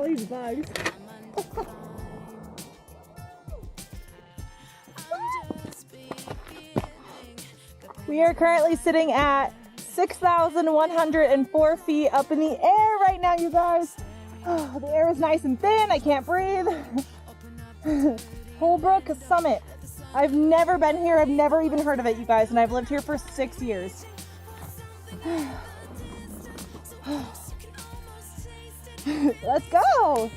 all these bugs. We are currently sitting at 6,104 feet up in the air right now, you guys. Oh, the air is nice and thin. I can't breathe. Holbrook Summit. I've never been here. I've never even heard of it, you guys, and I've lived here for 6 years. Let's go.